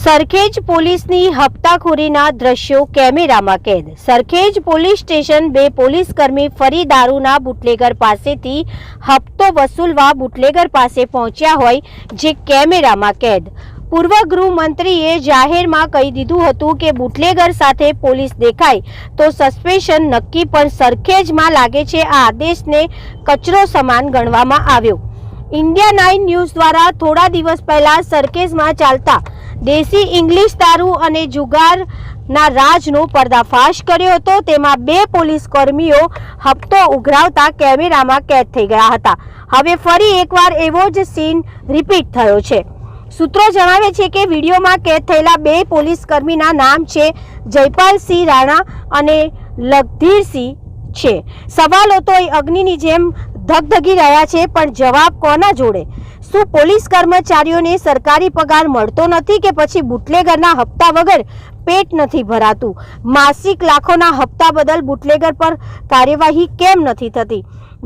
સરખેજ પોલીસની હપ્તાખોરીના દ્રશ્યો કેમેરામાં કેદ। સરખેજ પોલીસ સ્ટેશન બે પોલીસકર્મી ફરી દારૂના બુટલેગર પાસેથી હપ્તો વસૂલવા બુટલેગર પાસે પહોંચ્યા હોય જે કેમેરામાં કેદ। પૂર્વ ગૃહમંત્રીએ જાહેરમાં કહી દીધું હતું કે બુટલેગર સાથે પોલીસ દેખાય તો સસ્પેન્શન નક્કી, પણ સરખેજમાં લાગે છે આ આદેશને કચરો સમાન ગણવામાં આવ્યો। इंडिया 9 न्यूज द्वारा थोड़ा दिवस पहला सरखेज में चालता देसी इंग्लिश दारू और जुगारना राजनो पर्दाफाश कर्यो हतो। तेमां बे पोलीस कर्मीओ हप्तो उघरावता कैमरा में कैद थई गया हता। हवे फरी एकवार एवो ज सीन रिपीट थयो छे। सूत्रों जणावे छे के वीडियो में कैद थयेला बे पोलीस कर्मीना नाम छे जयपाल सिंह राणा अने लखधीर सिंह छे। सवालो तो अग्निनी जेम धगधगी रह्या छे, पण जवाब कोना जोड़े? શું પોલીસ કર્મચારીઓને સરકારી પગાર મળતો નથી કે પછી બુટલેગરના હપ્તા વગર પેટ નથી ભરાતું? માસિક લાખોના હપ્તા બદલ બુટલેગર પર કાર્યવાહી કેમ નથી થતી?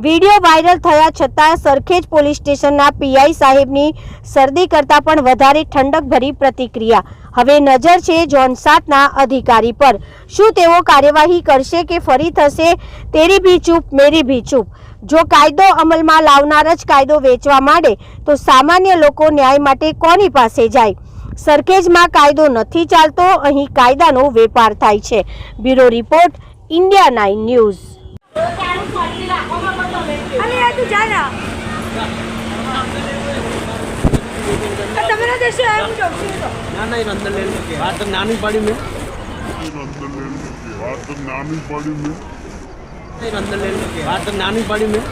વિડીયો વાયરલ થયા છતાં સરખેજ પોલીસ સ્ટેશનના પીઆઈ સાહેબની શરદી કરતાં પણ વધારે ઠંડકભરી પ્રતિક્રિયા। હવે નજર છે ઝોન 7ના અધિકારી પર। શું તેઓ કાર્યવાહી કરશે કે ફરી થશે તેરી ભી ચૂપ મેરી ભી ચૂપ? જો કાયદો અમલમાં લાવનાર જ કાયદો વેચવા માંડે તો સામાન્ય લોકો ન્યાય માટે કોની પાસે જાય? સરખેજમાં કાયદો નથી ચાલતો, અહીં કાયદાનો વેપાર થાય છે। Bureau report, India 9 news. नानी पड़ी में